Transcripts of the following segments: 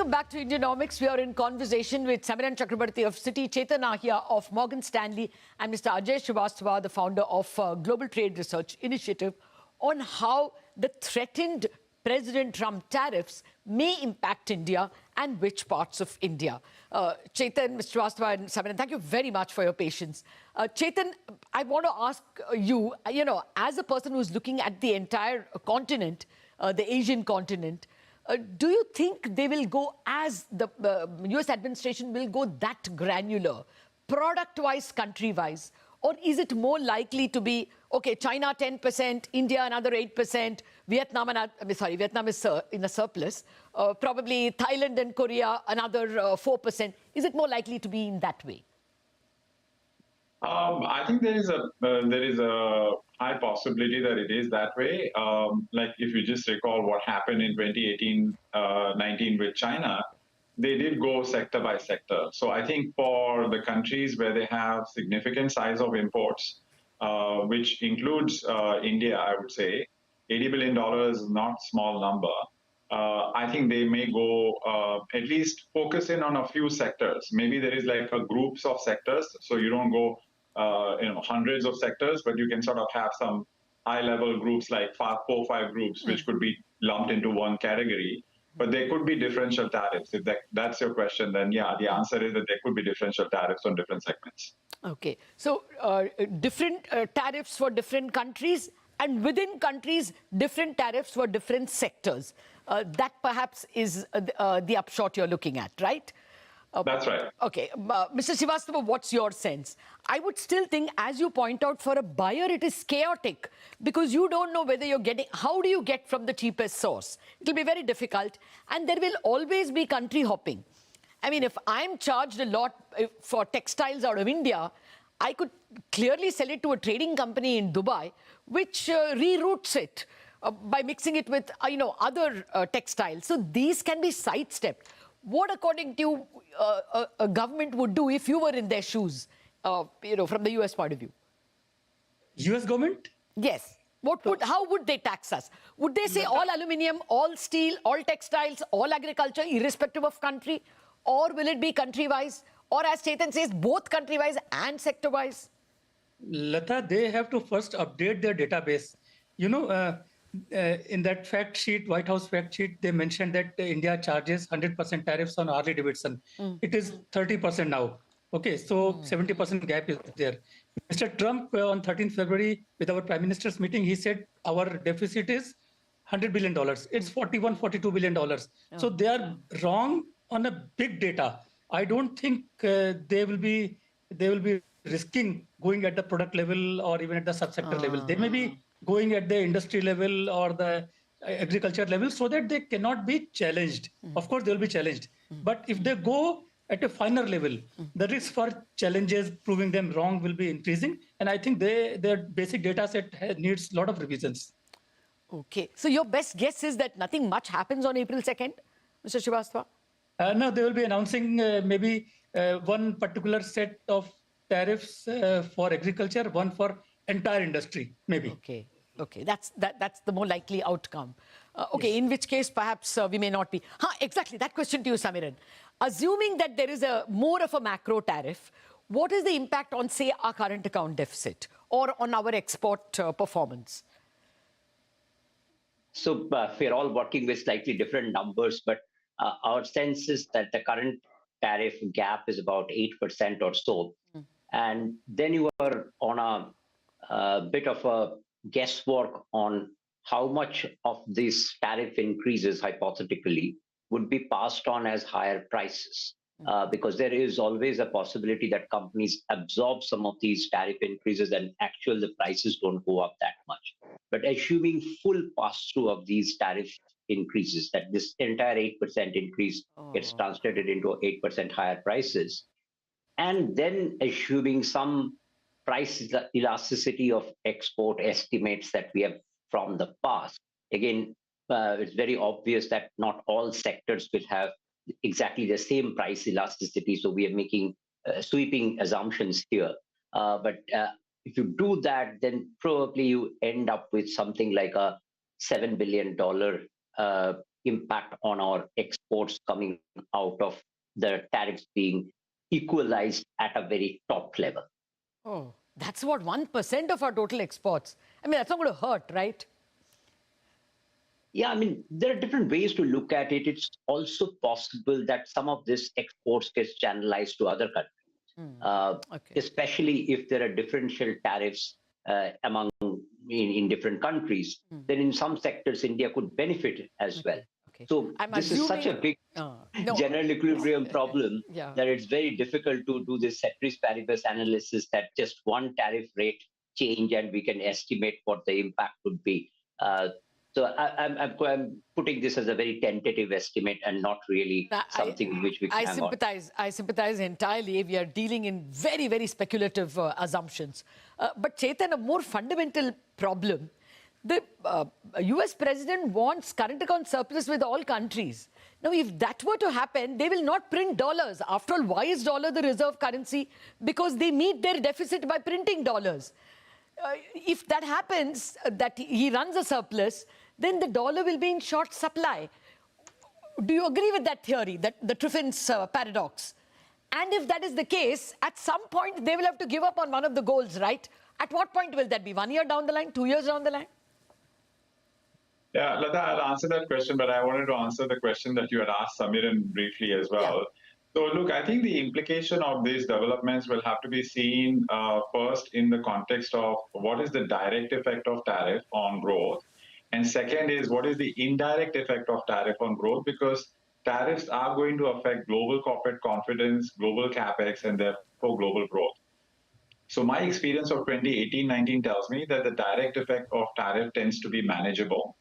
Welcome back to Indianomics. We are in conversation with Samiran Chakrabarti of Citi, Chetan Ahia of Morgan Stanley, and Mr. Ajay Srivastava, the founder of Global Trade Research Initiative, on how the threatened President Trump tariffs may impact India and which parts of India. Chetan, Mr. Srivastava and Samiran, thank you very much for your patience. Chetan, I want to ask you, as a person who's looking at the entire continent, the Asian continent, do you think they will go as the US administration will go that granular, product-wise, country-wise? Or is it more likely to be, okay, China 10%, India another 8%, Vietnam is in a surplus, probably Thailand and Korea another 4%. Is it more likely to be in that way? I think there is a high possibility that it is that way. Like if you just recall what happened in 2018-19 with China, they did go sector by sector. So I think for the countries where they have significant size of imports, which includes India, I would say, $80 billion is not a small number. I think they may go at least focus in on a few sectors. Maybe there is like a groups of sectors, so you don't go hundreds of sectors, but you can sort of have some high-level groups like 4 or 5 groups, which could be lumped into one category. But there could be differential tariffs. If that's your question, then yeah, the answer is that there could be differential tariffs on different segments. Okay, so different tariffs for different countries, and within countries, different tariffs for different sectors. That perhaps is the upshot you're looking at, right? That's right. Okay, Mr. Srivastava, what's your sense? I would still think, as you point out, for a buyer, it is chaotic because you don't know whether you're getting, how do you get from the cheapest source? It'll be very difficult, and there will always be country hopping. I mean, if I'm charged a lot for textiles out of India, I could clearly sell it to a trading company in Dubai, which reroutes it by mixing it with, other textiles. So these can be sidestepped. What, according to you, a government would do if you were in their shoes, from the US point of view? US government? Yes. How would they tax us? Would they say all aluminium, all steel, all textiles, all agriculture, irrespective of country? Or will it be country-wise? Or as Chetan says, both country-wise and sector-wise? Lata, they have to first update their database. In that fact sheet, White House fact sheet, they mentioned that India charges 100% tariffs on Harley Davidson. It is 30% now. Okay, so 70% gap is there. Mr. Trump on 13th February with our Prime Minister's meeting, he said our deficit is $100 billion. It's $41, $42 billion. So they are wrong on a big data. I don't think they will be risking going at the product level or even at the subsector level. They may be going at the industry level or the agriculture level so that they cannot be challenged. Of course, they will be challenged. But if they go at a finer level, the risk for challenges proving them wrong will be increasing. And I think their basic data set needs a lot of revisions. Okay. So your best guess is that nothing much happens on April 2nd, Mr. Srivastava? No, they will be announcing maybe one particular set of tariffs for agriculture, one for entire industry, maybe. Okay, that's the more likely outcome. Okay, yes. In which case perhaps we may not be. Exactly, that question to you, Samiran. Assuming that there is more of a macro tariff, what is the impact on, say, our current account deficit or on our export performance? So we're all working with slightly different numbers, but our sense is that the current tariff gap is about 8% or so. And then you are on a bit of a guesswork on how much of these tariff increases, hypothetically, would be passed on as higher prices. Because there is always a possibility that companies absorb some of these tariff increases and actually the prices don't go up that much. But assuming full pass-through of these tariff increases, that this entire 8% increase gets translated into 8% higher prices, and then assuming some price elasticity of export estimates that we have from the past. Again, it's very obvious that not all sectors will have exactly the same price elasticity, so we are making sweeping assumptions here. But if you do that, then probably you end up with something like a $7 billion impact on our exports coming out of the tariffs being equalized at a very top level. Oh, that's what 1% of our total exports. I mean, that's not going to hurt, right? Yeah, I mean, there are different ways to look at it. It's also possible that some of this exports gets channelized to other countries, Okay. especially if there are differential tariffs among in different countries. Then in some sectors, India could benefit as well. Okay. So I'm this is such a assuming- big no. general equilibrium problem Yeah. that it's very difficult to do this ceteris paribus analysis that just one tariff rate change and we can estimate what the impact would be. So I'm putting this as a very tentative estimate and not really something which we can hang on. I sympathize entirely. We are dealing in very, very speculative assumptions. But Chetan, a more fundamental problem, the US president wants current account surplus with all countries. Now, if that were to happen, they will not print dollars. After all, why is dollar the reserve currency? Because they meet their deficit by printing dollars. If that happens, that he runs a surplus, then the dollar will be in short supply. Do you agree with that theory, that the Triffin's paradox? And if that is the case, at some point, they will have to give up on one of the goals, right? At what point will that be? 1 year down the line, 2 years down the line? Yeah, Lata, I'll answer that question, but I wanted to answer the question that you had asked Samiran briefly as well. Yeah. So, look, I think the implication of these developments will have to be seen first in the context of what is the direct effect of tariff on growth, and second is what is the indirect effect of tariff on growth, because tariffs are going to affect global corporate confidence, global capex, and therefore global growth. So my experience of 2018-19 tells me that the direct effect of tariff tends to be manageable.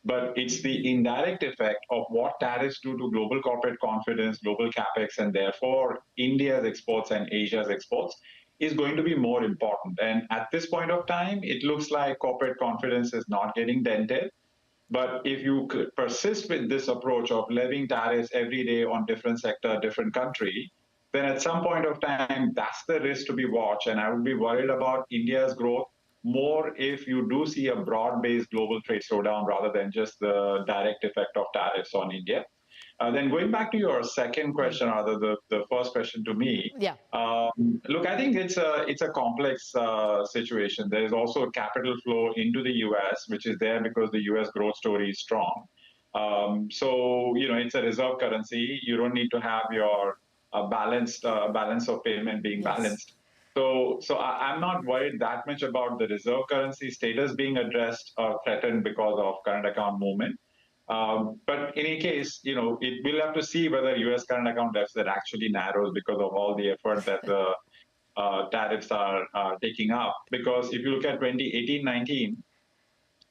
But it's the indirect effect of what tariffs do to global corporate confidence, global capex, and therefore India's exports and Asia's exports is going to be more important. And at this point of time, it looks like corporate confidence is not getting dented. But if you could persist with this approach of levying tariffs every day on different sector, different country, then at some point of time, that's the risk to be watched. And I would be worried about India's growth more if you do see a broad-based global trade slowdown rather than just the direct effect of tariffs on India. Then going back to your second question, or the first question to me, Yeah. look, I think it's a complex situation. There is also a capital flow into the U.S., which is there because the U.S. growth story is strong. So, you know, it's a reserve currency. You don't need to have your balance of payment being balanced. So I'm not worried that much about the reserve currency status being addressed or threatened because of current account movement. But in any case, you know, we'll have to see whether U.S. current account deficit actually narrows because of all the effort that the tariffs are taking up. Because if you look at 2018-19,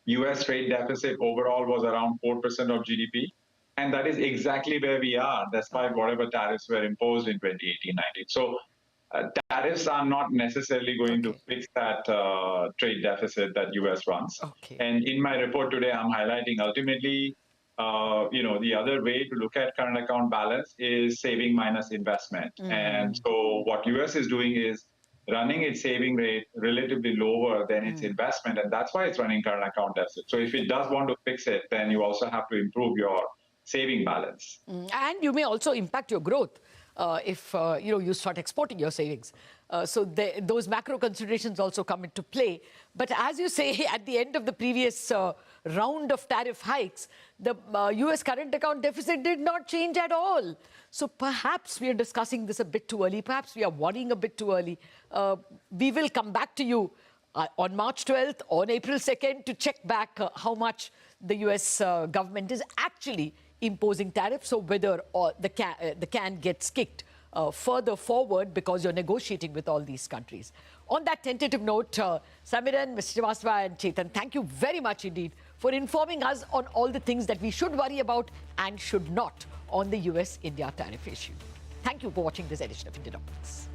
U.S. trade deficit overall was around 4% of GDP. And that is exactly where we are, despite whatever tariffs were imposed in 2018-19. So tariffs are not necessarily going to fix that trade deficit that U.S. runs. And in my report today, I'm highlighting ultimately, you know, the other way to look at current account balance is saving minus investment. And so what U.S. is doing is running its saving rate relatively lower than its investment, and that's why it's running current account deficit. So if it does want to fix it, then you also have to improve your saving balance. And you may also impact your growth if you know, you start exporting your savings. So those macro considerations also come into play. But as you say, at the end of the previous round of tariff hikes, the US current account deficit did not change at all. So perhaps we are discussing this a bit too early. Perhaps we are worrying a bit too early. We will come back to you on March 12th, on April 2nd, to check back how much the US government is actually imposing tariffs, so whether the can gets kicked further forward because you're negotiating with all these countries. On that tentative note, Samiran, Mr. Srivastava and Chetan, thank you very much indeed for informing us on all the things that we should worry about and should not on the US-India tariff issue. Thank you for watching this edition of India Dominance.